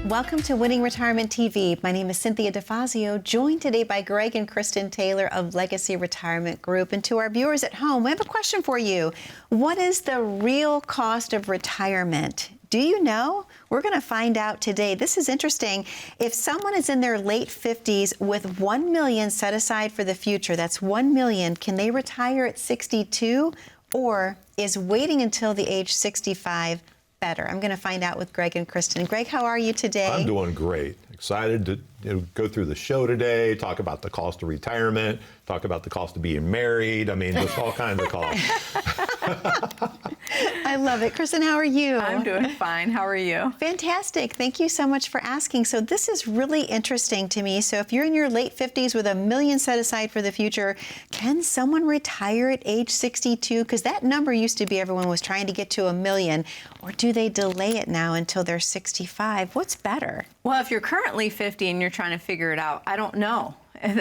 Welcome to Winning Retirement TV. My name is Cynthia DeFazio, joined today by Greg and Kristen Taylor of Legacy Retirement Group. And to our viewers at home, we have a question for you. What is the real cost of retirement? Do you know? We're going to find out today. This is interesting. If someone is in their late 50s with $1 million set aside for the future, that's $1 million, can they retire at 62, or is waiting until the age 65 better? I'm going to find out with Greg and Kristen. Greg, how are you today? I'm doing great. Excited to go through the show today, talk about the cost of retirement, talk about the cost of being married. I mean, just all kinds of costs. I love it. Kristen, how are you? I'm doing fine. How are you? Fantastic. Thank you so much for asking. So this is really interesting to me. So if you're in your late 50s with $1 million set aside for the future, can someone retire at age 62? Because that number used to be everyone was trying to get to $1 million. Or do they delay it now until they're 65? What's better? Well, if you're currently 50 and you're trying to figure it out, I don't know.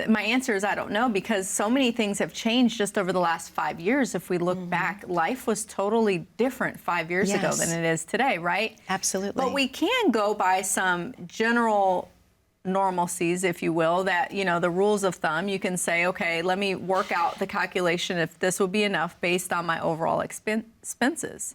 My answer is I don't know, because so many things have changed just over the last 5 years. If we look back, life was totally different 5 years ago than it is today, right? Absolutely. But we can go by some general normalcies, if you will, that, you know, the rules of thumb. You can say, okay, let me work out the calculation if this will be enough based on my overall expenses.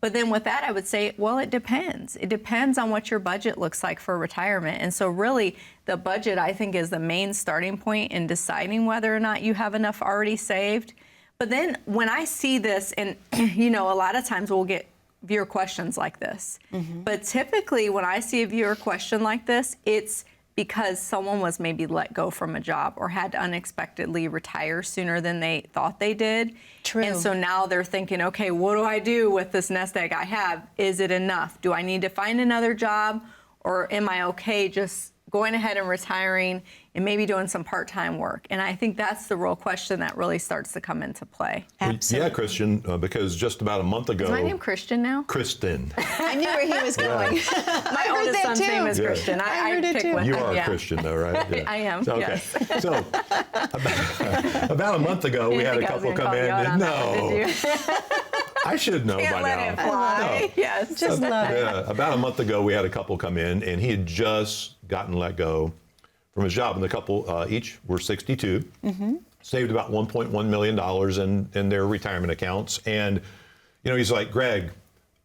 But then with that, I would say, well, it depends. It depends on what your budget looks like for retirement. And so really, the budget, I think, is the main starting point in deciding whether or not you have enough already saved. But then when I see this, and, you know, a lot of times we'll get viewer questions like this. But typically, when I see a viewer question like this, it's because someone was maybe let go from a job or had to unexpectedly retire sooner than they thought they did. True. And so now they're thinking, okay, what do I do with this nest egg I have? Is it enough? Do I need to find another job, or am I okay just going ahead and retiring and maybe doing some part-time work? And I think that's the real question that really starts to come into play. Absolutely. Yeah, Christian, because just about a month ago... Is my name Christian now? Kristen. I knew where he was going. My oldest son's name is Christian. I heard it pick too. one. You are Yeah. a Christian, though, right? Yeah. I am, Okay. yes. So, about a month ago, we had a couple come in. I should know Can't by let now. it fly. No. Yes. Just love it. Yeah, about a month ago, we had a couple come in, and he had just gotten let go from his job. And the couple each were 62, saved about $1.1 million in their retirement accounts. And, you know, he's like, Greg,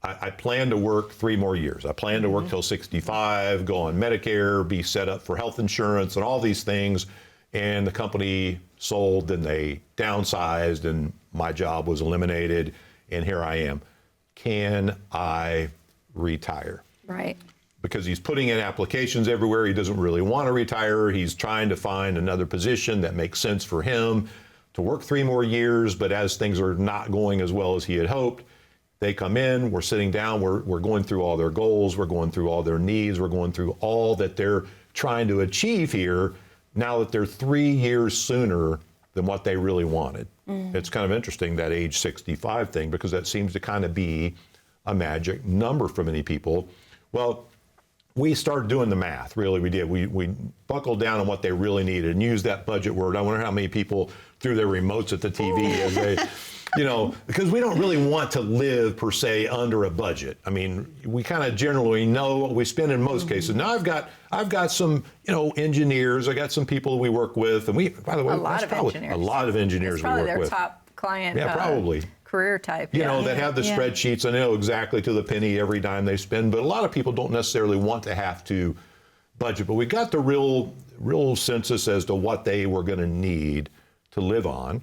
I plan to work 3 more years. I plan to work till 65, go on Medicare, be set up for health insurance and all these things. And the company sold, then they downsized, and my job was eliminated. And here I am. Can I retire? Right. Because he's putting in applications everywhere. He doesn't really want to retire. He's trying to find another position that makes sense for him to work 3 more years. But as things are not going as well as he had hoped, they come in, we're sitting down, we're going through all their goals, we're going through all their needs, we're going through all that they're trying to achieve here now that they're 3 years sooner than what they really wanted. It's kind of interesting, that age 65 thing, because that seems to kind of be a magic number for many people. Well, we started doing the math, really, we did. We buckled down on what they really needed and used that budget word. I wonder how many people threw their remotes at the TV as they, you know, because we don't really want to live, per se, under a budget. I mean, we kind of generally know what we spend in most cases. Now, I've got some, you know, engineers. I got some people we work with, and we, by the way, A lot of engineers. we Probably work their with. top client. Yeah, probably. Career type. You know, that have the Yeah. spreadsheets and know exactly to the penny every dime they spend. But a lot of people don't necessarily want to have to budget. But we got the real census as to what they were going to need to live on.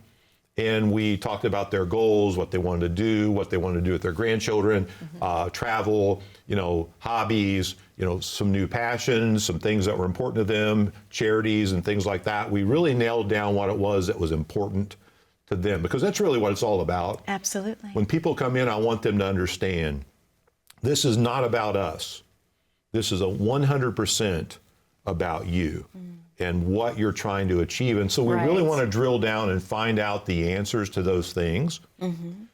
And we talked about their goals, what they wanted to do, what they wanted to do with their grandchildren, travel, you know, hobbies, you know, some new passions, some things that were important to them, charities and things like that. We really nailed down what it was that was important to them, because that's really what it's all about. Absolutely. When people come in, I want them to understand this is not about us. This is 100% about you and what you're trying to achieve. And so we really want to drill down and find out the answers to those things.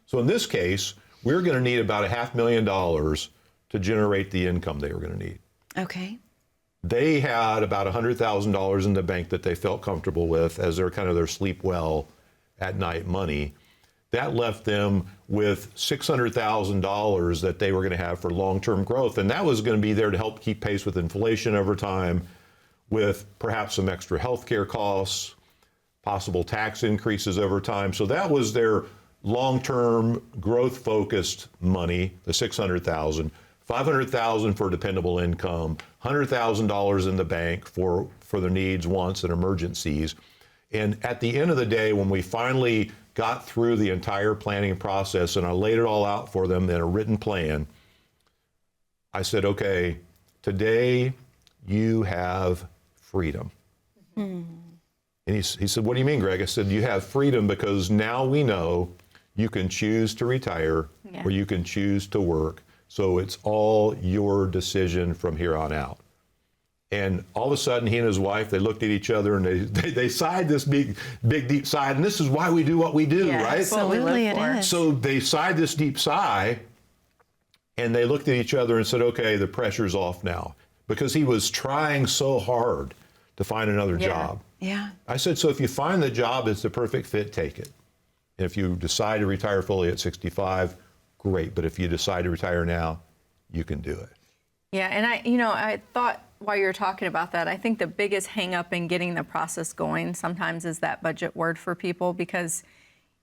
So in this case, we're going to need about $500,000 to generate the income they were going to need. Okay. They had about $100,000 in the bank that they felt comfortable with as their kind of their sleep well at night money. That left them with $600,000 that they were going to have for long-term growth. And that was going to be there to help keep pace with inflation over time, with perhaps some extra healthcare costs, possible tax increases over time. So that was their long-term growth-focused money, the $600,000, $500,000 for dependable income, $100,000 in the bank for their needs, wants, and emergencies. And at the end of the day, when we finally got through the entire planning process and I laid it all out for them in a written plan, I said, okay, today you have freedom. And he said, what do you mean, Greg? I said, you have freedom because now we know you can choose to retire or you can choose to work. So it's all your decision from here on out. And all of a sudden, he and his wife, they looked at each other and they sighed this big, deep sigh. And this is why we do what we do, right? Absolutely, it is. So they sighed this deep sigh and they looked at each other and said, okay, the pressure's off now. Because he was trying so hard to find another job. Yeah. I said, so if you find the job that's the perfect fit, take it. And if you decide to retire fully at 65, great. But if you decide to retire now, you can do it. Yeah, and I thought while you were talking about that, I think the biggest hang up in getting the process going sometimes is that budget word for people, because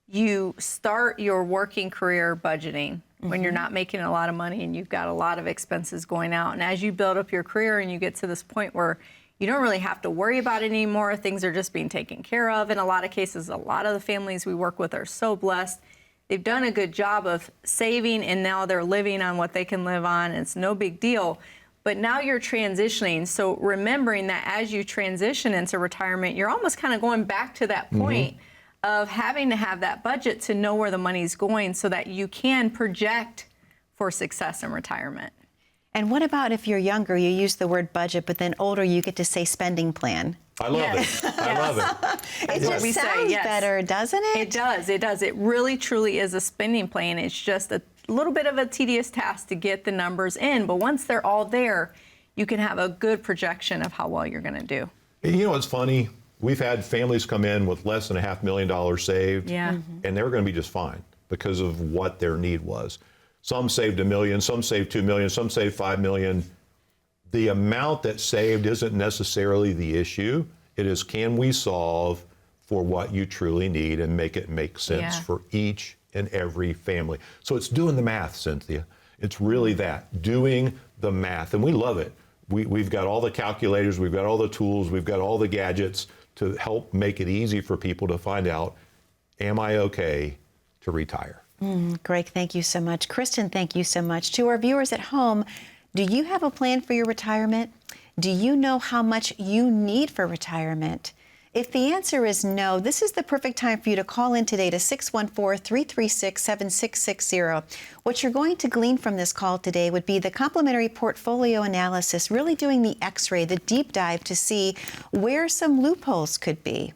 you start your working career budgeting when you're not making a lot of money and you've got a lot of expenses going out. And as you build up your career and you get to this point where you don't really have to worry about it anymore, things are just being taken care of. In a lot of cases, a lot of the families we work with are so blessed. They've done a good job of saving and now they're living on what they can live on. It's no big deal. But now you're transitioning. So remembering that as you transition into retirement, you're almost kind of going back to that point of having to have that budget to know where the money's going so that you can project for success in retirement. And what about if you're younger, you use the word budget, but then older, you get to say spending plan? I love it. I love it. It just sounds better, doesn't it? It does. It does. It really, truly is a spending plan. It's just a little bit of a tedious task to get the numbers in. But once they're all there, you can have a good projection of how well you're going to do. You know what's funny? We've had families come in with less than $500,000 saved, and they were going to be just fine because of what their need was. Some saved $1 million, some saved $2 million, some saved $5 million. The amount that's saved isn't necessarily the issue. It is, can we solve for what you truly need and make it make sense for each and every family? So it's doing the math, Cynthia. It's really that, doing the math. And we love it. We've got all the calculators, we've got all the tools, we've got all the gadgets to help make it easy for people to find out, am I okay to retire? Greg, thank you so much. Kristen, thank you so much. To our viewers at home, do you have a plan for your retirement? Do you know how much you need for retirement? If the answer is no, this is the perfect time for you to call in today to 614-336-7660. What you're going to glean from this call today would be the complimentary portfolio analysis, really doing the x-ray, the deep dive to see where some loopholes could be.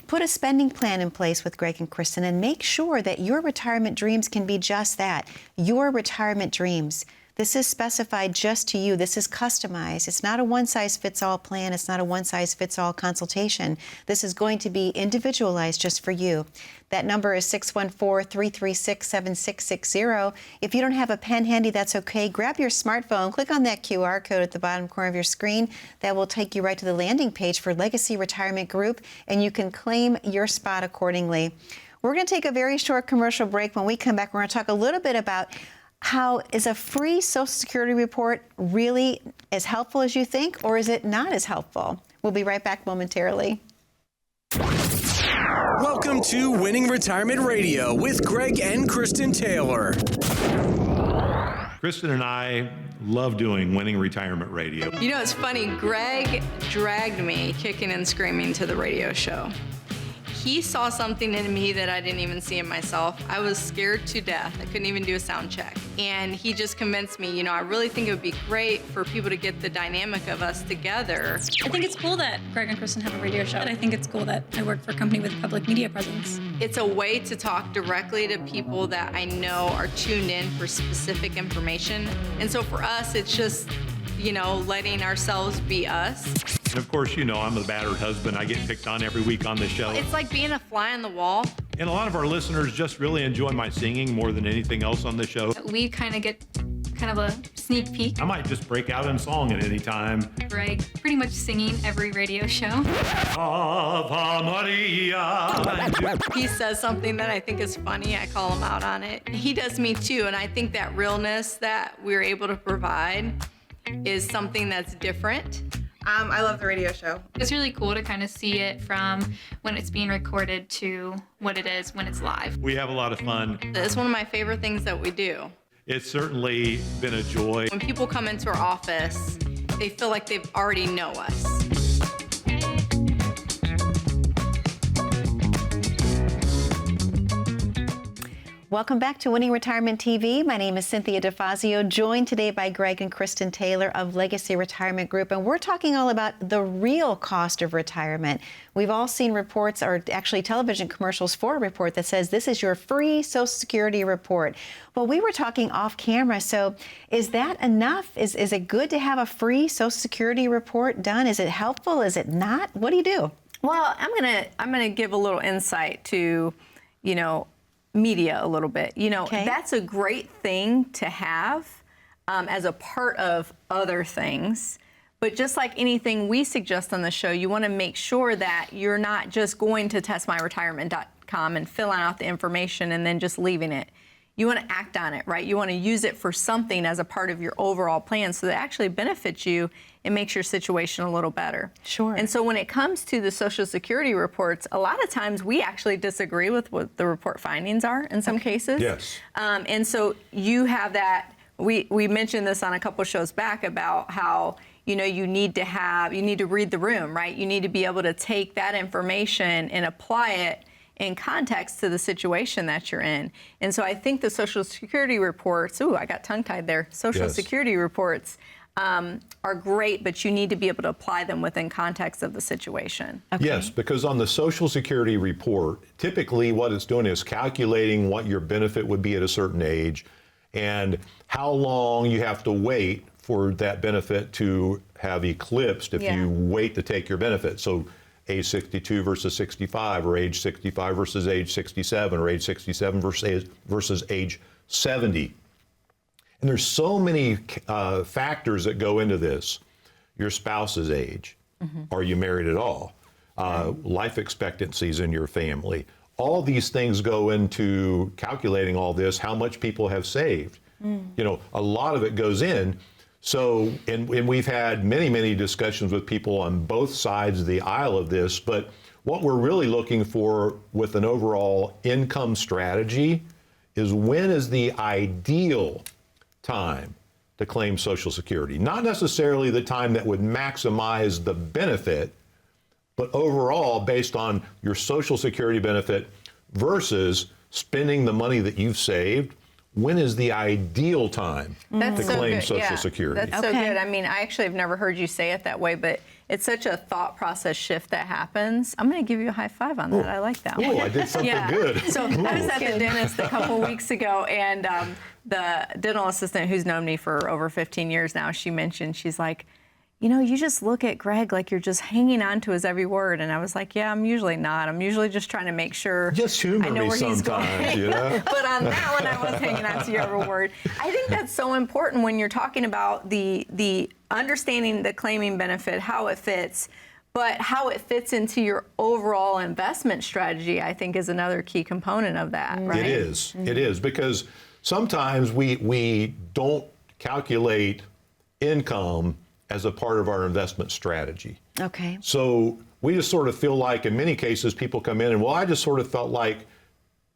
Put a spending plan in place with Greg and Kristen and make sure that your retirement dreams can be just that, your retirement dreams. This is specified just to you. This is customized. It's not a one-size-fits-all plan. It's not a one-size-fits-all consultation. This is going to be individualized just for you. That number is 614-336-7660. If you don't have a pen handy, that's okay. Grab your smartphone, click on that QR code at the bottom corner of your screen. That will take you right to the landing page for Legacy Retirement Group, and you can claim your spot accordingly. We're going to take a very short commercial break. When we come back, we're going to talk a little bit about how is a free Social Security report really as helpful as you think, or is it not as helpful? We'll be right back momentarily. Welcome to Winning Retirement Radio with Greg and Kristen Taylor. Kristen and I love doing Winning Retirement Radio. You know, it's funny. Greg dragged me kicking and screaming to the radio show. He saw something in me that I didn't even see in myself. I was scared to death. I couldn't even do a sound check. And he just convinced me, I really think it would be great for people to get the dynamic of us together. I think it's cool that Greg and Kristen have a radio show. And I think it's cool that I work for a company with a public media presence. It's a way to talk directly to people that I know are tuned in for specific information. And so for us, it's just, letting ourselves be us. And of course, I'm a battered husband. I get picked on every week on the show. It's like being a fly on the wall And a lot of our listeners just really enjoy my singing more than anything else on the show. We kind of get kind of a sneak peek. I might just break out in song at any time. Greg pretty much singing every radio show. Ave Maria. He says something that I think is funny. I call him out on it. He does me too. And I think that realness that we're able to provide is something that's different. I love the radio show. It's really cool to kind of see it from when it's being recorded to what it is when it's live. We have a lot of fun. It's one of my favorite things that we do. It's certainly been a joy. When people come into our office, they feel like they already know us. Welcome back to Winning Retirement TV. My name is Cynthia DeFazio, joined today by Greg and Kristen Taylor of Legacy Retirement Group, and we're talking all about the real cost of retirement. We've all seen reports, or actually television commercials for a report that says this is your free Social Security report. Well, we were talking off camera, so is that enough? Is it good to have a free Social Security report done? Is it helpful? Is it not? What do you do? Well, I'm gonna give a little insight to, media a little bit. Okay. That's a great thing to have as a part of other things. But just like anything we suggest on the show, you want to make sure that you're not just going to testmyretirement.com and filling out the information and then just leaving it. You want to act on it, right? You want to use it for something as a part of your overall plan so that it actually benefits you and makes your situation a little better. Sure. And so when it comes to the Social Security reports, a lot of times we actually disagree with what the report findings are in some cases. Yes. And so you have that, we mentioned this on a couple shows back about how you need to read the room, right? You need to be able to take that information and apply it in context to the situation that you're in. And so I think the Social Security reports, I got tongue-tied there, Social Yes. Security reports are great, but you need to be able to apply them within context of the situation. Okay. Yes, because on the Social Security report, typically what it's doing is calculating what your benefit would be at a certain age and how long you have to wait for that benefit to have eclipsed if Yeah. you wait to take your benefit. So age 62 versus 65, or age 65 versus age 67, or age 67 versus age 70. And there's so many factors that go into this. Your spouse's age. Are you married at all? Life expectancies in your family. All these things go into calculating all this, how much people have saved. A lot of it goes in. So, and we've had many, many discussions with people on both sides of the aisle of this, but what we're really looking for with an overall income strategy is when is the ideal time to claim Social Security. Not necessarily the time that would maximize the benefit, but overall based on your Social Security benefit versus spending the money that you've saved. When is the ideal time to claim Social Security? That's so Okay. good. I mean, I actually have never heard you say it that way, but it's such a thought process shift that happens. I'm going to give you a high five on that. I like that one. Oh, I did something good. So I was at the dentist a couple weeks ago, and the dental assistant who's known me for over 15 years now, she mentioned, she's like, you just look at Greg like you're just hanging on to his every word. And I was like, yeah, I'm usually not. I'm usually just trying to make sure Just humor I know me where he's sometimes, going. But on that one, I was hanging on to your every word. I think that's so important when you're talking about the understanding the claiming benefit, how it fits, but how it fits into your overall investment strategy, I think, is another key component of that, right? It is. It is, because sometimes we don't calculate income as a part of our investment strategy. Okay. So we just sort of feel like, in many cases, people come in and, well, I just sort of felt like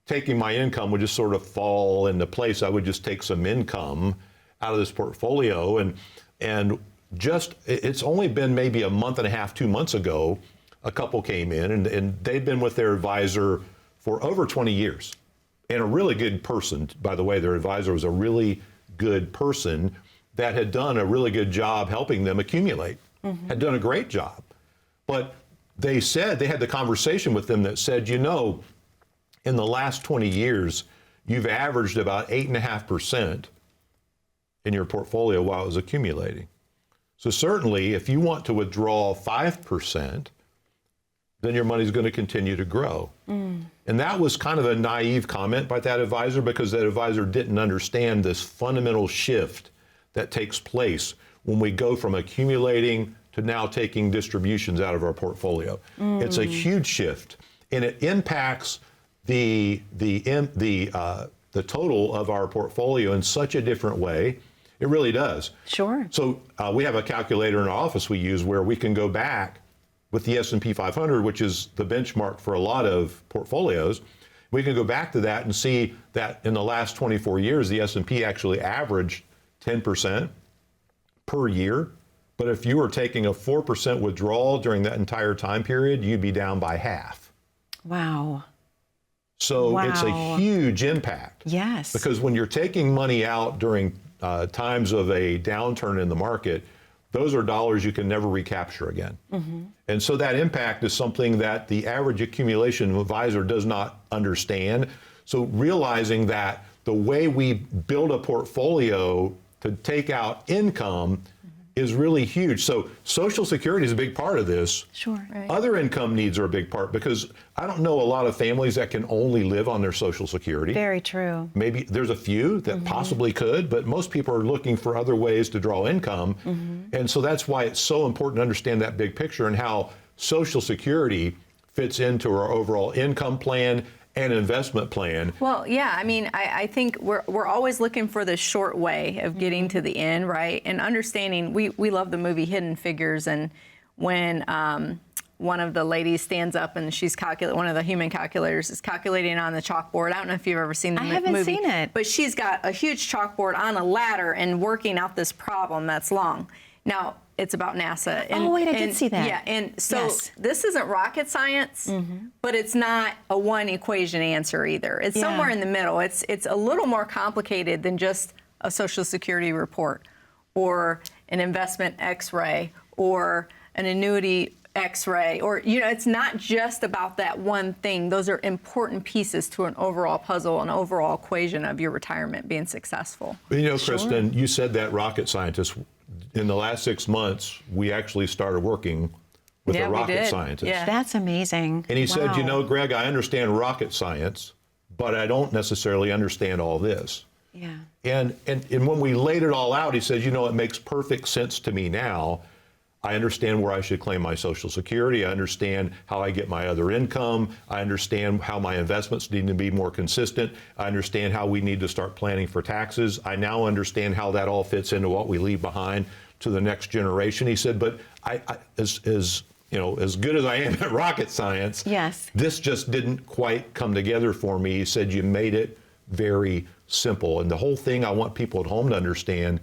taking my income would just sort of fall into place. I would just take some income out of this portfolio. And just, it's only been maybe a month and a half, 2 months ago, a couple came in and they'd been with their advisor for over 20 years. And a really good person, by the way, their advisor was a really good person that had done a really good job helping them accumulate, had done a great job. But they said, they had the conversation with them that said, in the last 20 years, you've averaged about 8.5% in your portfolio while it was accumulating. So certainly, if you want to withdraw 5%, then your money's going to continue to grow. And that was kind of a naive comment by that advisor, because that advisor didn't understand this fundamental shift that takes place when we go from accumulating to now taking distributions out of our portfolio. It's a huge shift, and it impacts the total of our portfolio in such a different way. It really does. Sure. So we have a calculator in our office we use where we can go back with the S&P 500, which is the benchmark for a lot of portfolios. We can go back to that and see that in the last 24 years, the S&P actually averaged 10% per year. But if you were taking a 4% withdrawal during that entire time period, you'd be down by half. Wow. So it's a Wow. huge impact. Yes. Because when you're taking money out during times of a downturn in the market, those are dollars you can never recapture again. And so that impact is something that the average accumulation advisor does not understand. So realizing that the way we build a portfolio to take out income is really huge. So Social Security is a big part of this. Sure. Right. Other income needs are a big part, because I don't know a lot of families that can only live on their Social Security. Very true. Maybe there's a few that possibly could, but most people are looking for other ways to draw income. And so that's why it's so important to understand that big picture and how Social Security fits into our overall income plan and investment plan. Well, yeah, I mean, I think we're always looking for the short way of getting to the end, right? And understanding, we love the movie Hidden Figures, and when one of the ladies stands up and she's one of the human calculators is calculating on the chalkboard. I don't know if you've ever seen the movie. I haven't seen it. But she's got a huge chalkboard on a ladder and working out this problem that's long. Now, it's about NASA. Oh, wait, I did see that. Yeah, and so Yes. this isn't rocket science, but it's not a one equation answer either. It's Yeah. somewhere in the middle. It's a little more complicated than just a Social Security report or an investment X-ray or an annuity X-ray, or, it's not just about that one thing. Those are important pieces to an overall puzzle, an overall equation of your retirement being successful. But Kristen, you said that rocket scientist. In the last 6 months, we actually started working with Yeah, a we rocket did. scientist. Yeah. That's amazing. And he said, Wow. Greg, I understand rocket science, but I don't necessarily understand all this. Yeah. And when we laid it all out, he says, it makes perfect sense to me now. I understand where I should claim my Social Security. I understand how I get my other income. I understand how my investments need to be more consistent. I understand how we need to start planning for taxes. I now understand how that all fits into what we leave behind to the next generation. He said, but as good as I am at rocket science, Yes. this just didn't quite come together for me. He said, you made it very simple. And the whole thing I want people at home to understand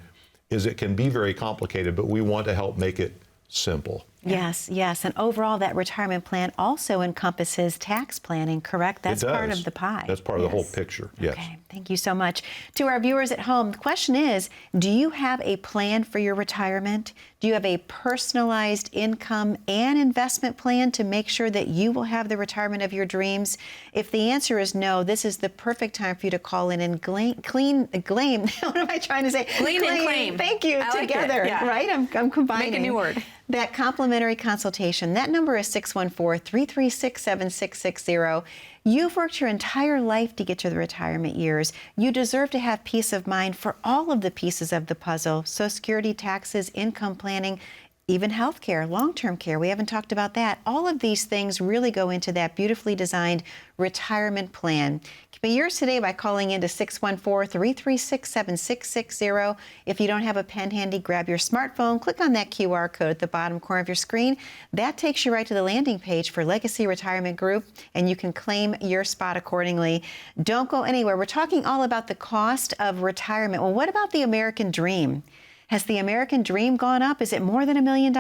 is it can be very complicated, but we want to help make it simple. Yes, yes. And overall, that retirement plan also encompasses tax planning, correct? That's It does. part of the pie. That's part of the whole Yes. picture, yes. Okay, thank you so much. To our viewers at home, the question is, do you have a plan for your retirement? Do you have a personalized income and investment plan to make sure that you will have the retirement of your dreams? If the answer is no, this is the perfect time for you to call in and claim, what am I trying to say? Glean and claim. Thank you, I like it, together, yeah. right? I'm combining. Make a new word. That complimentary consultation, that number is 614-336-7660. You've worked your entire life to get to the retirement years. You deserve to have peace of mind for all of the pieces of the puzzle: Social Security, taxes, income planning, even health care, long-term care. We haven't talked about that. All of these things really go into that beautifully designed retirement plan. Keep it yours today by calling into 614-336-7660. If you don't have a pen handy, grab your smartphone, click on that QR code at the bottom corner of your screen. That takes you right to the landing page for Legacy Retirement Group, and you can claim your spot accordingly. Don't go anywhere. We're talking all about the cost of retirement. Well, what about the American dream? Has the American dream gone up? Is it more than $1 million?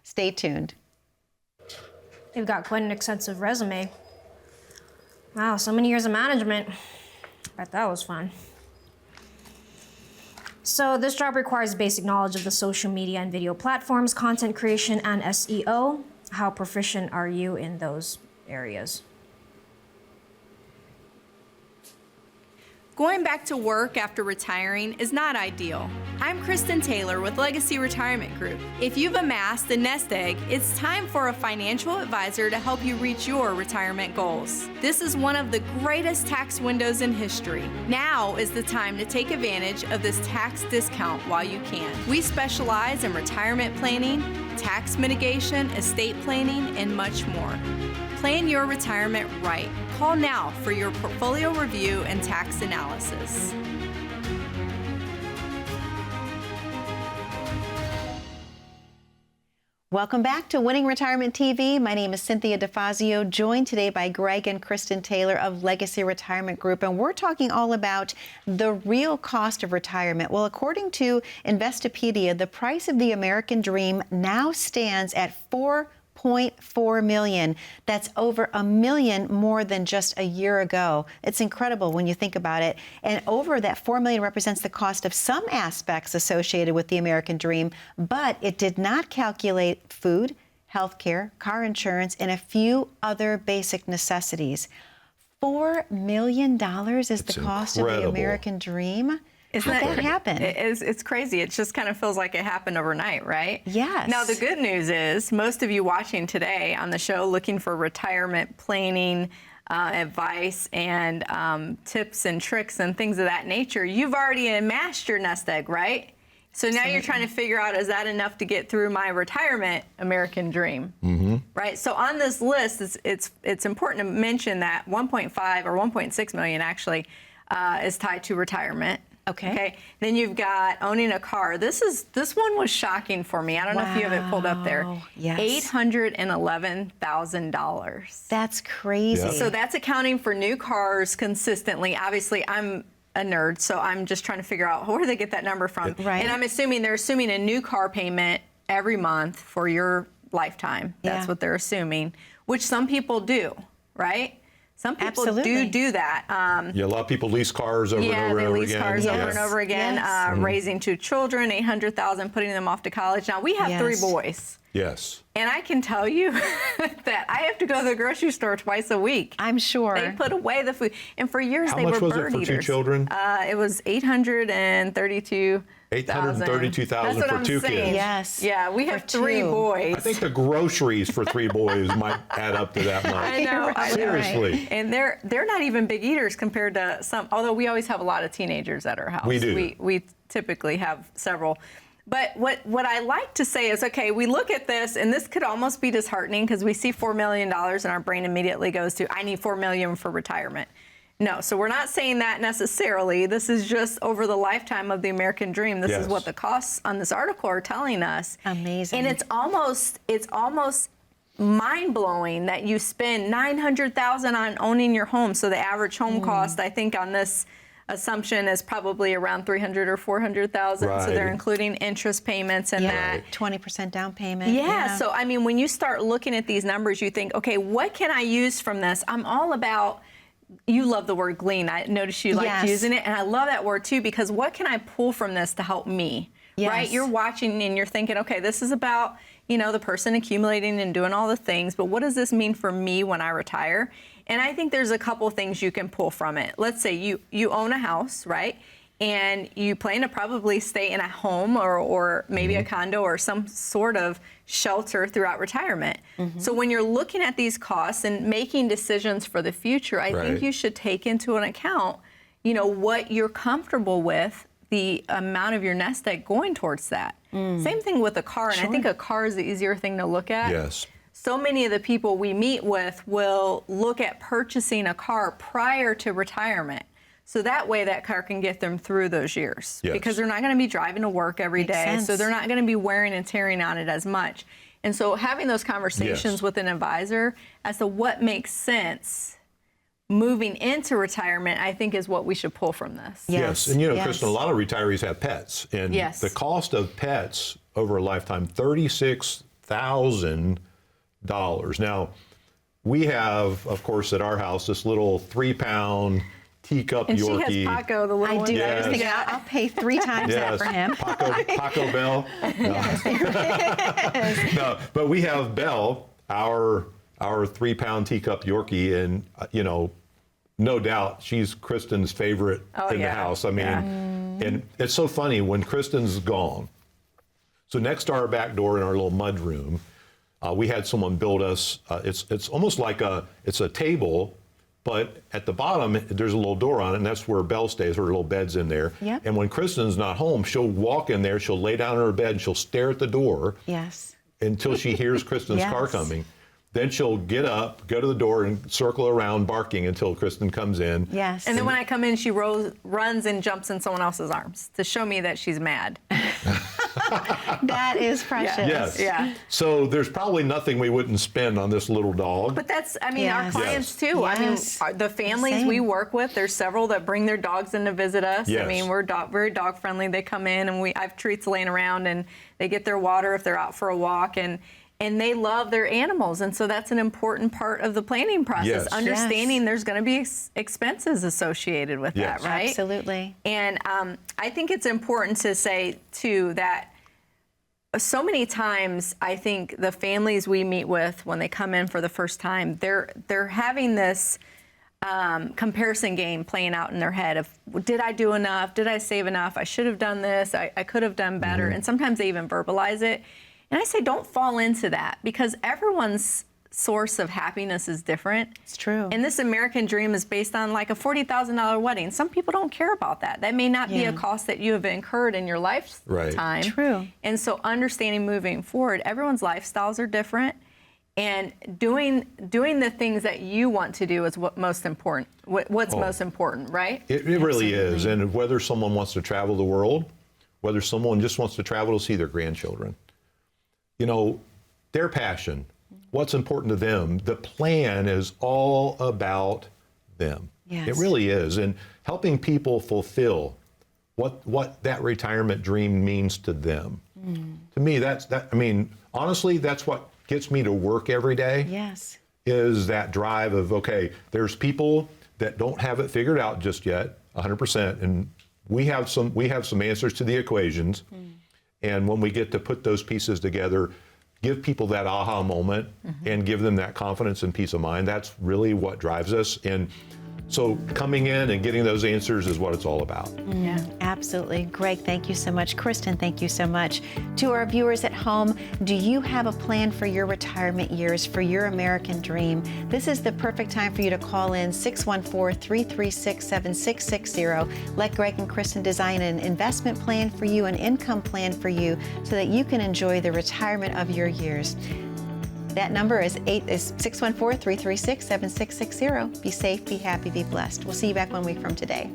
Stay tuned. They've got quite an extensive resume. Wow, so many years of management. Bet that was fun. So this job requires basic knowledge of the social media and video platforms, content creation, and SEO. How proficient are you in those areas? Going back to work after retiring is not ideal. I'm Kristen Taylor with Legacy Retirement Group. If you've amassed a nest egg, it's time for a financial advisor to help you reach your retirement goals. This is one of the greatest tax windows in history. Now is the time to take advantage of this tax discount while you can. We specialize in retirement planning, tax mitigation, estate planning, and much more. Plan your retirement right. Call now for your portfolio review and tax analysis. Welcome back to Winning Retirement TV. My name is Cynthia DeFazio, joined today by Greg and Kristen Taylor of Legacy Retirement Group, and we're talking all about the real cost of retirement. Well, according to Investopedia, the price of the American dream now stands at $4.4 million. That's over $1 million more than just a year ago. It's incredible when you think about it. And over that $4 million represents the cost of some aspects associated with the American dream, but it did not calculate food, healthcare, car insurance, and a few other basic necessities. $4 million is the cost of the American dream. Isn't How'd that happen? It's crazy. It just kind of feels like it happened overnight, right? Yes. Now, the good news is most of you watching today on the show looking for retirement planning advice and tips and tricks and things of that nature, you've already amassed your nest egg, right? So now you're trying to figure out, is that enough to get through my retirement American dream? Mm-hmm. Right? So on this list, it's important to mention that 1.5 or 1.6 million actually is tied to retirement. Okay. Then you've got owning a car. This one was shocking for me. I don't know if you have it pulled up there. Yes. $811,000. That's crazy. Yeah. So that's accounting for new cars consistently. Obviously, I'm a nerd, so I'm just trying to figure out where they get that number from. Right. And I'm assuming they're assuming a new car payment every month for your lifetime. That's Yeah. what they're assuming, which some people do, right? Some people Absolutely. do that. Yeah, a lot of people lease cars over and over and over again. they lease cars over and over again. Yes. Raising 2 children, $800,000, putting them off to college. Now we have 3 boys, Yes. and I can tell you that I have to go to the grocery store twice a week. I'm sure. They put away the food, and for years How they much were was it bird for 2 eaters. children? It was $832,000. $832,000 That's what for I'm 2 saying. kids. Yes. Yeah, we have For 3 2. boys. I think the groceries for 3 boys might add up to that much. I know. I know. Seriously. And they're not even big eaters compared to some. Although we always have a lot of teenagers at our house. We do. We typically have several. But what I like to say is, okay, we look at this, and this could almost be disheartening because we see $4 million, and our brain immediately goes to, I need $4 million for retirement. No, so we're not saying that necessarily. This is just over the lifetime of the American dream. This is what the costs on this article are telling us. Amazing. And it's almost mind-blowing that you spend $900,000 on owning your home. So the average home cost, I think, on this assumption is probably around $300,000 or $400,000. So they're Right. including interest payments and that. 20% down payment. Yeah, so I mean, when you start looking at these numbers, you think, okay, what can I use from this? I'm all about, you love the word glean. I noticed you liked Yes. using it, and I love that word too, because what can I pull from this to help me? Yes. Right? You're watching and you're thinking, okay, this is about, the person accumulating and doing all the things, but what does this mean for me when I retire? And I think there's a couple things you can pull from it. Let's say you own a house, right? And you plan to probably stay in a home or maybe a condo or some sort of shelter throughout retirement. So when you're looking at these costs and making decisions for the future, I think you should take into an account, what you're comfortable with, the amount of your nest egg going towards that. Same thing with a car, and I think a car is the easier thing to look at. Yes. So many of the people we meet with will look at purchasing a car prior to retirement. So that way that car can get them through those years. Yes. Because they're not going to be driving to work every Makes day. sense. So they're not going to be wearing and tearing on it as much. And so having those conversations Yes. with an advisor as to what makes sense moving into retirement, I think is what we should pull from this. Yes. And Yes. Kristen, a lot of retirees have pets. And Yes. the cost of pets over a lifetime, $36,000. Now, we have, of course, at our house, this little 3-pound teacup And Yorkie. she has Paco, the little I one. do. I Yes. was thinking I'll pay 3 times that Yes, for him. Paco Bell. No, but we have Belle, our 3-pound teacup Yorkie, and no doubt, she's Kristen's favorite in the house. I mean, and it's so funny when Kristen's gone. So next to our back door in our little mud room, we had someone build us. It's almost like it's a table, but at the bottom there's a little door on it, and that's where Belle stays. Her little bed's in there. Yep. And when Kristen's not home, she'll walk in there. She'll lay down in her bed and she'll stare at the door Yes. until she hears Kristen's car Yes. coming. Then she'll get up, go to the door, and circle around barking until Kristen comes in. Yes. And then when I come in, she runs and jumps in someone else's arms to show me that she's mad. that is precious. Yes. Yeah. So there's probably nothing we wouldn't spend on this little dog. But that's, I mean, Yes. our clients Yes. too. Yes. I mean, the families Same. we work with, there's several that bring their dogs in to visit us. Yes. I mean, we're very dog friendly. They come in and I have treats laying around and they get their water if they're out for a walk and they love their animals. And so that's an important part of the planning process. Yes. Understanding Yes. there's going to be expenses associated with Yes. that, right? Absolutely. And I think it's important to say, too, that so many times I think the families we meet with when they come in for the first time, they're having this comparison game playing out in their head of, did I do enough? Did I save enough? I should have done this. I could have done better. And sometimes they even verbalize it. And I say, don't fall into that because everyone's source of happiness is different. It's true. And this American dream is based on like a $40,000 wedding. Some people don't care about that. That may not be Yeah. a cost that you have incurred in your lifetime. True. And so understanding moving forward, everyone's lifestyles are different. And doing the things that you want to do is what's most important, right? It really is. And whether someone wants to travel the world, whether someone just wants to travel to see their grandchildren, you know, their passion, what's important to them, the plan is all about them. Yes. It really is. And helping people fulfill what that retirement dream means to them. To me, I mean, honestly, that's what gets me to work every day. Yes. Is that drive of, okay, there's people that don't have it figured out just yet, 100%, and we have some answers to the equations. And when we get to put those pieces together, give people that aha moment and give them that confidence and peace of mind, that's really what drives us. And so coming in and getting those answers is what it's all about. Yeah, absolutely. Greg, thank you so much. Kristen, thank you so much. To our viewers at home, do you have a plan for your retirement years, for your American dream? This is the perfect time for you to call in 614-336-7660. Let Greg and Kristen design an investment plan for you, an income plan for you, so that you can enjoy the retirement of your years. That number is 614-336-7660. Be safe, be happy, be blessed. We'll see you back 1 week from today.